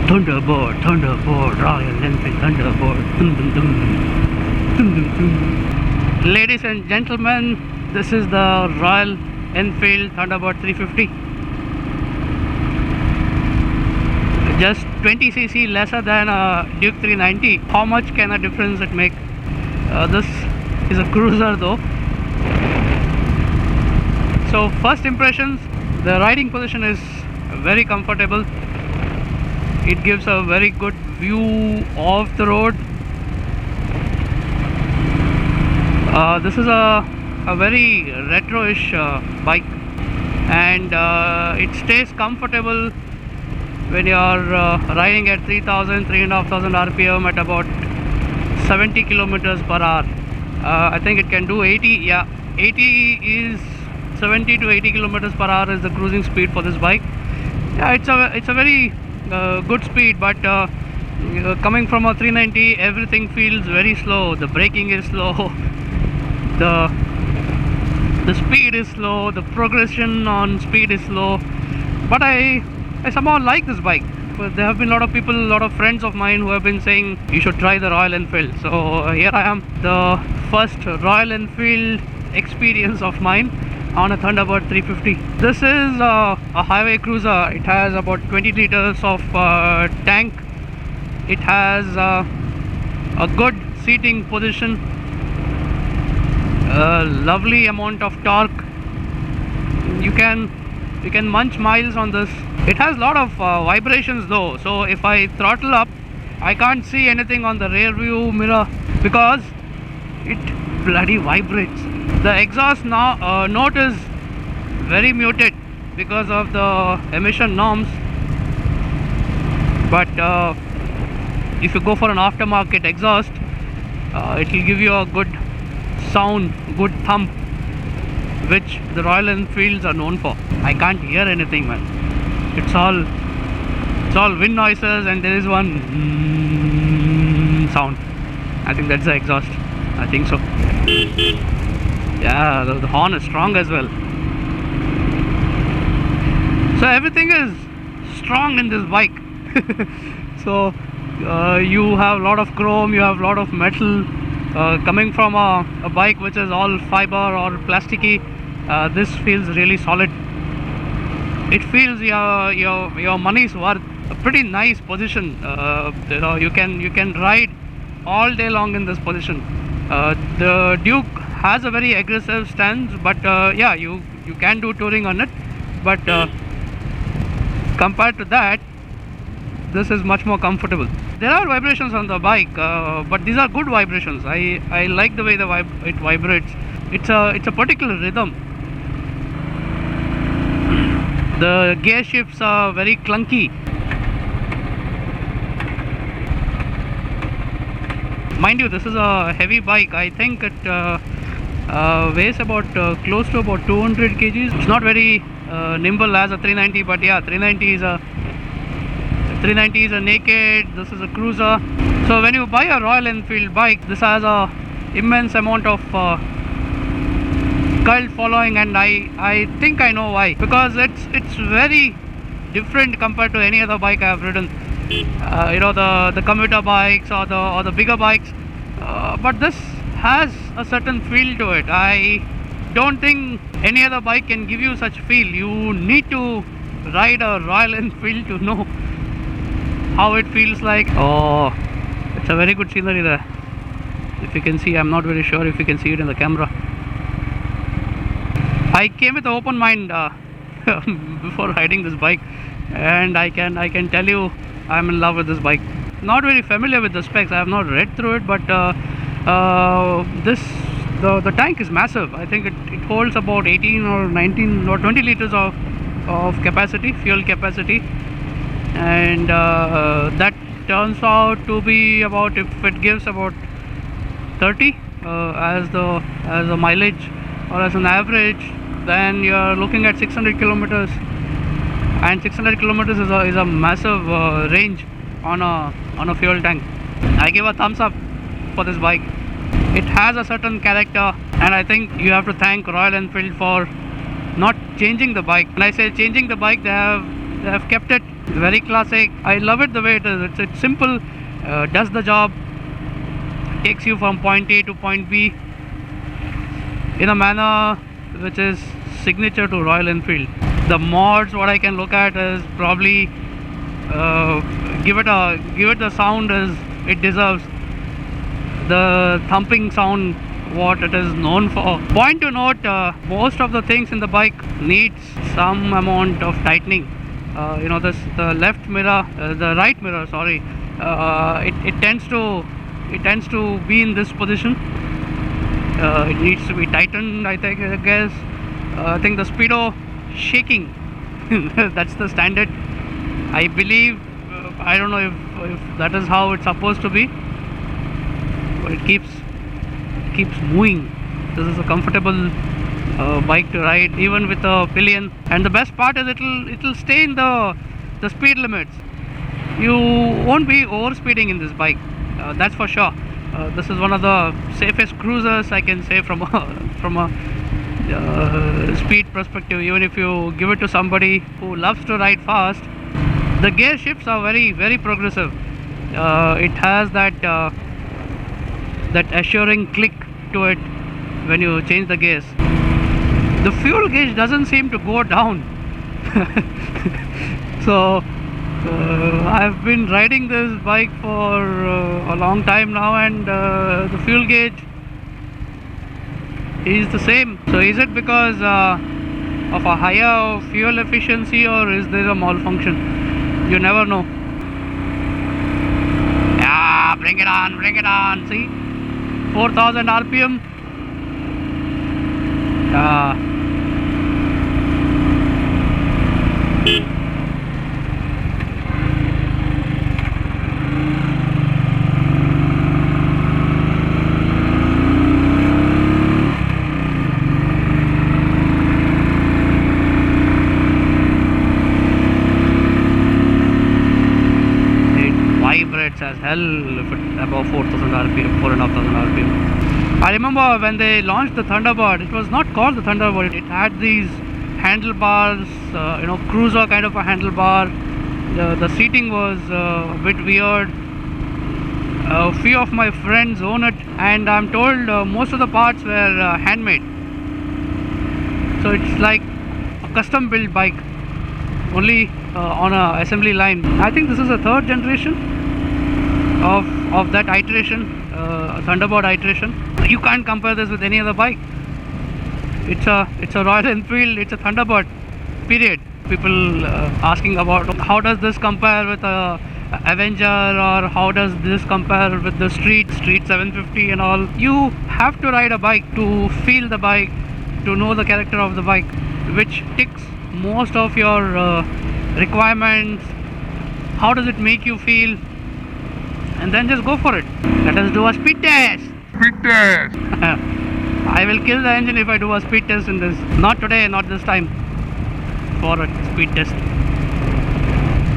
Thunderbird, Royal Enfield Thunderbird. Dum, dum, dum. Dum, dum, dum. Ladies and gentlemen, this is the Royal Enfield Thunderbird 350. Just 20cc lesser than a Duke 390. How much can a difference it make? This is a cruiser though. So first impressions, the riding position is very comfortable. It gives a very good view of the road. This is a very retro-ish bike, and it stays comfortable when you are riding at 3,500 RPM at about 70 kilometers per hour. I think it can do 80. Yeah, 80 is 70 to 80 kilometers per hour is the cruising speed for this bike. Yeah, it's a very good speed, but coming from a 390, everything feels very slow. The braking is slow. The speed is slow. The progression on speed is slow. But I somehow like this bike. There have been a lot of people, a lot of friends of mine who have been saying you should try the Royal Enfield. So here I am, the first Royal Enfield experience of mine on a Thunderbird 350. This is a highway cruiser. It has about 20 liters of tank. It has a good seating position, a lovely amount of torque. You can munch miles on this. It has a lot of vibrations though, so if I throttle up, I can't see anything on the rear view mirror because it bloody vibrates. The exhaust note is very muted because of the emission norms, but if you go for an aftermarket exhaust, it will give you a good sound, good thump, which the Royal Enfields are known for. I can't hear anything, man. It's all wind noises, and there is one sound. I think that's the exhaust. I think so. Yeah, the horn is strong as well. So everything is strong in this bike. So you have a lot of chrome, you have a lot of metal. Coming from a bike which is all fiber or plasticky, this feels really solid. It feels your money's worth. A pretty nice position. You can ride all day long in this position. The Duke has a very aggressive stance, but yeah, you can do touring on it. But compared to that, this is much more comfortable. There are vibrations on the bike, but these are good vibrations. I like the way it vibrates. It's a particular rhythm. The gear shifts are very clunky. Mind you, this is a heavy bike. I think it weighs about close to about 200 kgs. It's not very nimble as a 390, but yeah, 390 is a naked. This is a cruiser. So when you buy a Royal Enfield bike, this has a immense amount of cult following, and I think I know why, because it's very different compared to any other bike I have ridden. The commuter bikes or the bigger bikes, but this has a certain feel to it. I don't think any other bike can give you such feel. You need to ride a Royal Enfield to know how it feels like. Oh, it's a very good scenery there. If you can see, I'm not very sure if you can see it in the camera. I came with an open mind before riding this bike, and I can tell you I'm in love with this bike. Not very familiar with the specs. I have not read through it, but the tank is massive. I think it holds about 18 or 19 or 20 liters of capacity, fuel capacity, and that turns out to be about, if it gives about 30 as the mileage or as an average, then you're looking at 600 kilometers, and 600 kilometers is a massive range on a fuel tank. I give a thumbs up for this bike. It has a certain character, and I think you have to thank Royal Enfield for not changing the bike. When I say changing the bike, they have kept it very classic. I love it the way it is. It's simple, does the job, takes you from point A to point B in a manner which is signature to Royal Enfield. The mods, what I can look at is probably give it the sound as it deserves. The thumping sound, what it is known for. Point to note, most of the things in the bike needs some amount of tightening. You know, this the left mirror, the right mirror, sorry. It tends to be in this position. It needs to be tightened, I guess. I think the speedo shaking, that's the standard, I believe. I don't know if that is how it's supposed to be, but it keeps moving. This is a comfortable bike to ride, even with a pillion. And the best part is it'll stay in the speed limits. You won't be overspeeding in this bike, that's for sure. This is one of the safest cruisers, I can say, from a speed perspective. Even if you give it to somebody who loves to ride fast, the gear shifts are very, very progressive. It has that assuring click to it when you change the gears. The fuel gauge doesn't seem to go down. So I've been riding this bike for a long time now, and the fuel gauge is the same. So is it because of a higher fuel efficiency, or is there a malfunction? You never know. Yeah, bring it on, see, 4000 RPM. As hell if it above 4000 RPM, 4500 RPM. I remember when they launched the Thunderbird, it was not called the Thunderbird. It had these handlebars, you know, cruiser kind of a handlebar. The seating was a bit weird. A few of my friends own it, and I'm told most of the parts were handmade. So it's like a custom built bike, only on a assembly line. I think this is a third generation of that iteration, Thunderbird iteration. You can't compare this with any other bike. It's a Royal Enfield, it's a Thunderbird, period. People asking about how does this compare with a Avenger, or how does this compare with the Street 750 and all. You have to ride a bike to feel the bike, to know the character of the bike, which ticks most of your requirements. How does it make you feel? And then just go for it. Let us do a speed test. I will kill the engine if I do a speed test in this. Not today, not this time, for a speed test.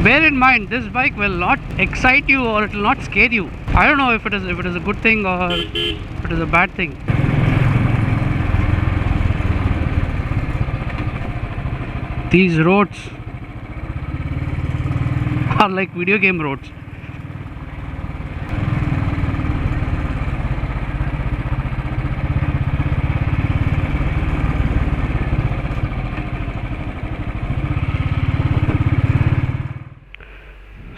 Bear in mind, this bike will not excite you, or it will not scare you. I don't know if it is a good thing or if it is a bad thing. These roads are like video game roads.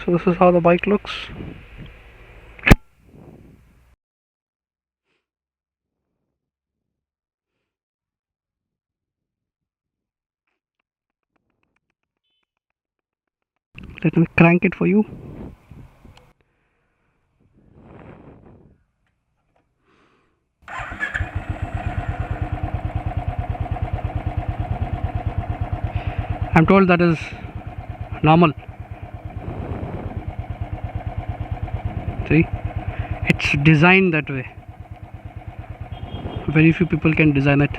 So this is how the bike looks. Let me crank it for you. I'm told that is normal. See, it's designed that way. Very few people can design it.